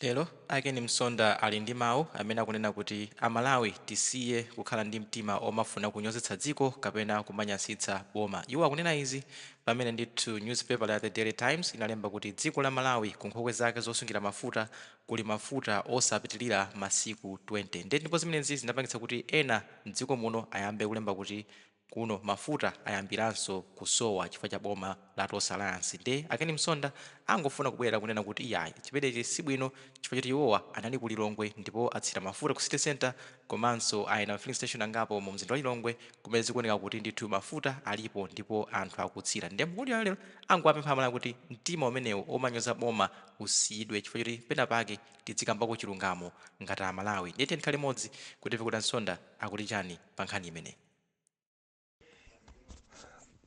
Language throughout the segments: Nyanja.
Lero Akeni Msonda ali ndi mawu amene akunena kuti Amalawi tisiye kukhala ndi mtima omafuna kunyozetsa dziko kapena kumanyansitsa boma. Iwo akunena izi pamene ndithu newspaper ya The Daily Times inalemba kuti dziko la Malawi ku nkhokwe zake zosungira mafuta kuli mafuta osapitilira masiku 20. Ndipo zimenezi zinapangitsa kuti ena mdziko muno ayambe kulemba kuti kuno mafuta ayambiranso kusowa chifukwa cha boma la Tosa Alliance. Nde Akeni Msonda angofuna kubwera kunena kuti iyayi chimenechi sibwino chifukwa choti iwowa anali ku Lilongwe ndipo atsira mafuta ku city center komanso ayina filling station angapo mu mzinda wa Lilongwe kumene zikuoneka kuti ndithu mafuta alipo ndipo anthu akutsira. Nde mkulu wa lero angowapempha Amalawi kuti mtima umenewu omanyoza boma usiyidwe chifukwa choti pena pake tizikambako chilungamo ngati Amalawi. Ndiyete ndikhale limodzi kuti kuti Msonda akuti chani pa nkhani imene.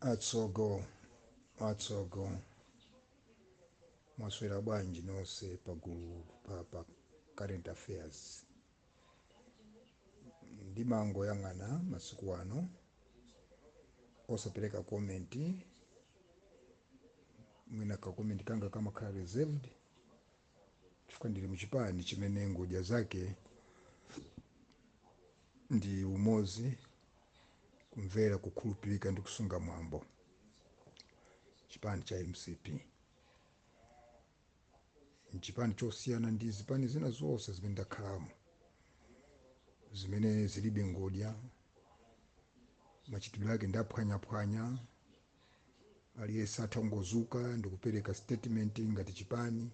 Atsogo mwaswera bwanji nonse pagulu pa current affairs. Ndimangoyang'ana masiku ano osapereka komenti, mwina kakomenti kanga kamakhala reserved chifukwa ndili muchipani chimene ngodya zake ndi umozi, kumvera, kukhulupirika ndi kusunga mwambo. Chipani cha MCP nchipani chosiyana ndi zipani zina zonse zimene ndakhalamo, zimene zilibe ngodya, machitidwe ake ndaphwanyaphwanya, aliyense athangozuka ndikupereka statement ngati chipani,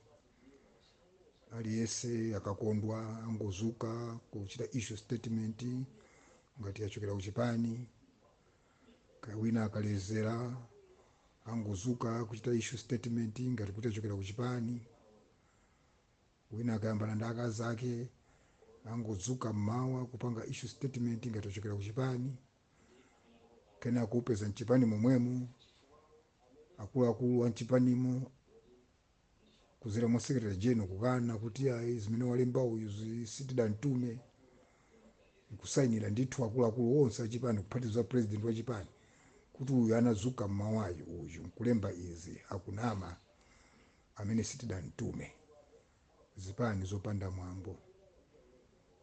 aliyense akakondwa angozuka kuchita issue statement ngati achokera kuchipani, kawina akalezera angozuka kuchita issue statement ngati kuti achokera kuchipani, wina akayambana ndi akazi ake angozuka mmawa kupanga issue statement ngati achokera kuchipani, kena kupeza mchipani momwemo akuluakulu a mchipanimo kuzera mwa secretary general kukana kuti ayi zimene walemba uyu sitidantume, nkusayinira ndithu akuluakulu onse achipani kuphatiza president wa chipani kuti uyu anazuka mmawayo uyu nkulemba izi akunama amene sitidantume. Zipani zopanda mwambo,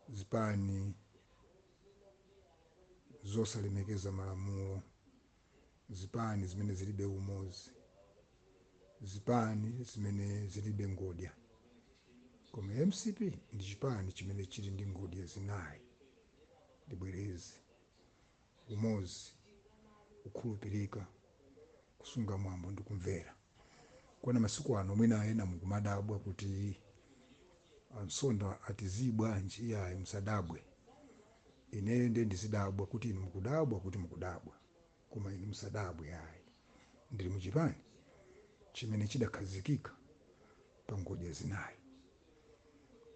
zipani zosalemekeza malamulo, zipani zimene zilibe umozi, zipani zimene zilibe ngodya. Koma MCP ndi chipani chimene chili ndi ngodya zinayi: ndibwerezi, umozi, kukhulupirika, kusunga mwambo ndi kumvera. Kwana masiku ano mwina ena mukumadabwa kuti Msonda atizibwanji. Iyayi musadabwe, ine nde ndizidabwa kuti inu mukudabwa kuti mukudabwa, koma inu musadabwe. Yayi ndili muchipani chimene chidakhazikika pa ngodya zinayi.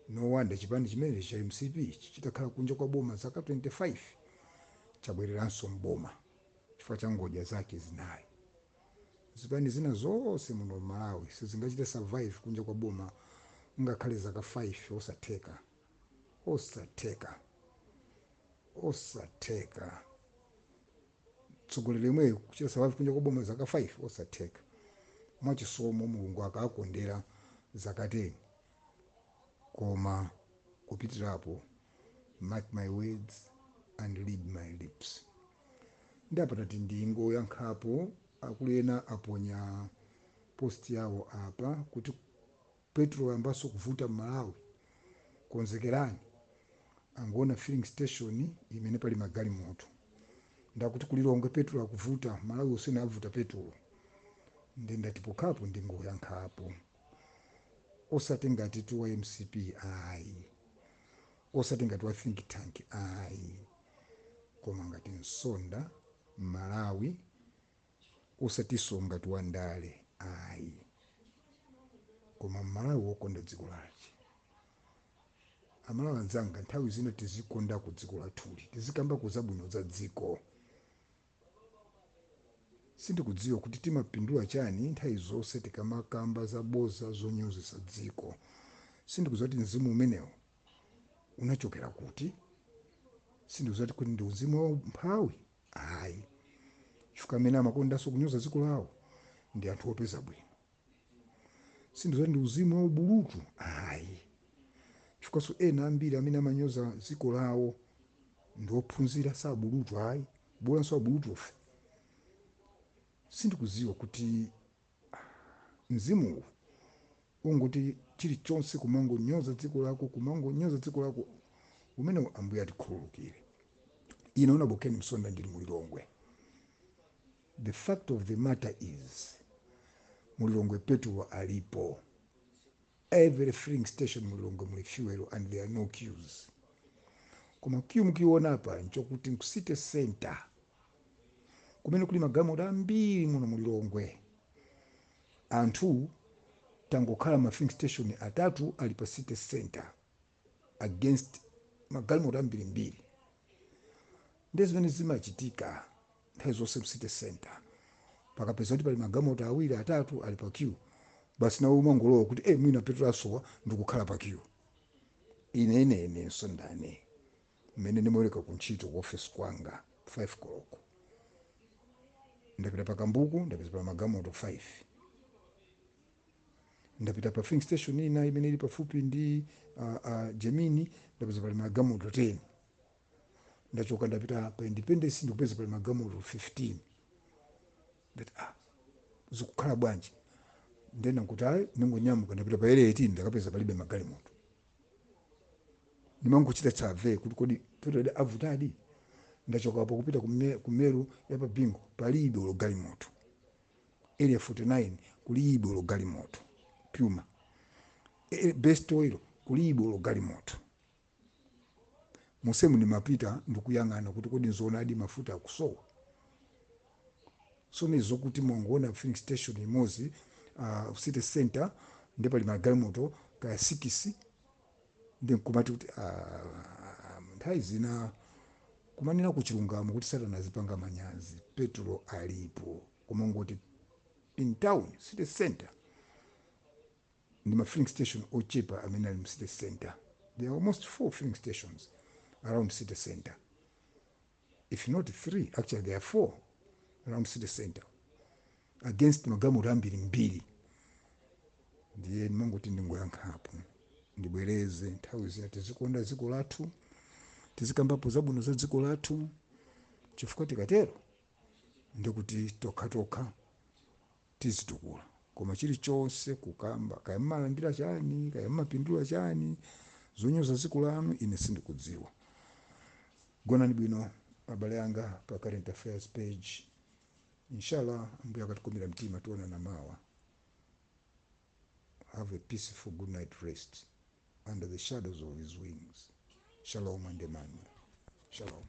No wonder chipani chimene cha MCP chitakhala kunja kwa boma zaka 25 chabwereranso mboma chifukwa cha ngodya zake zinayi. Zipani zina zonse muno Malawi sizingachite survive kunja kwa boma ngakhale zaka 5. Osatheka tsogoleri mwe kuchita survive kunja kwa boma zaka 5 osatheka. Mwachisomo Mulungu akakondera zaka 10, koma kupitirapo, mark my words and read my lips. Ndapatati ndingo yankhapo akulena aponya post yawo apa kuti petrol yambaso kuvuta Malawi, konzekerani. Angona filling station imene pali magali moto, ndakuti ku Lilongwe petrol akuvuta, Malawi usene avuta petrol. Ndatipokapo ndingo yankhapo, osati ngati tu wa MCP ayi, osati ngati wa think tank ayi, koma ngati Msonda Malawi, osatiso ngati wa Ndale ayi, koma Malawi wokonda dziko lake. Amalawi anzanga, nthawi zina tizikonda ku dziko lathuli, tizikamba kuzabwino za dziko. Sindikudziwa kuti timapindula chani nthawi zonse tikamakamba zaboza zonyozesa dziko. Sindikudziwa kuti mzimu umenewo unachokera kuti, sindikudziwa kuti ndi uzimu wa umphawi ayi, chifukwa amene amakondanso kunyoza dziko lawo ndi anthu opeza bwino. Sindikudziwa ndi uzimu wa ubulutu ayi, chifukwaso ena ambiri amene amanyoza dziko lawo ndiophunzira sabulutu ayi bolanso abulutufe. Sindikuziwa kuti mzimuwu unguti chilichonse kumangonyoza dziko lako umene Ambuye atikhululukire. Ine unabokeni Msonda ndili mulilongwe. The fact of the matter is mulilongwe petulo alipo. Every filling station mulilongwe muli fuel and there are no queues. Koma queue mukiona apa nchokuti mkusite center kumene kuli magalimoto ambiri muno mulilongwe. Anthu tangokhala ma filling station atatu ali pa city center against magalimoto ambiri. Ndezi zimene zimachitika nthawi zonse mcity center. Pakapeza kuti pali magalimoto awiri atatu ali pa queue, basi nawo umangolowa kuti mwina petulo asowa ndikukhala pa queue. Ine Msondane mmene ndimoleka kuntchito ku office kwanga 5 koloko. Ndapita pa Kambuku ndapeza pa magalimoto 5. Ndapita pa filling station ina imene ili pafupi ndi Gemini ndapeza pali magalimoto 10. Ndachoka ndapita pa Independence ndikupeza pali magalimoto 15. Zikukhala bwanji? Ndena kuti ningonyamuka ndapita pa area 18 ndakapeza palibe magalimoto. Ndimangochita survey kuti kodi petulo avutadi. Ndachoka apo kupita kumero ya pa Bingo palibe ulo galimoto. Area 49 kulibe ulo galimoto. Puma best oil kulibe ulo galimoto. Musemu ndimapita ndikuyang'ana kuti kodi nzoonadi mafuta akusowa. So nizokuti mongoona filling station imozi city center ndipo pali magalimoto kaya 6 ndikumati kuti nthawi zina kumanena kuchilungamo kuti Satana azipanga manyazi. Petulo alipo kumangoti in town city center ndi ma filling station ochepa amene ali mu city center. There are almost 4 filling stations around city center, if not 3. Actually there are 4 around city center against magalimoto ambiri. Ndiye ndimangoti ndingoyankhapo ndibwereze nthawi zina tizikonda dziko lathu, tizikambapo zabwino za dziko lathu, chifukwa tikatero ndikuti tokha tizitukula. Koma chilichonse kukamba kaya mmalandira chani kaya mmapindula chani zonyoza dziko lanu ine sindikudziwa. Gonani bwino abale anga pa current affairs page. Inshallah Ambuye akatikomera mtima tuonana mawa. Have a peaceful good night rest under the shadows of his wings. Shalom and Emmanuel. Shalom.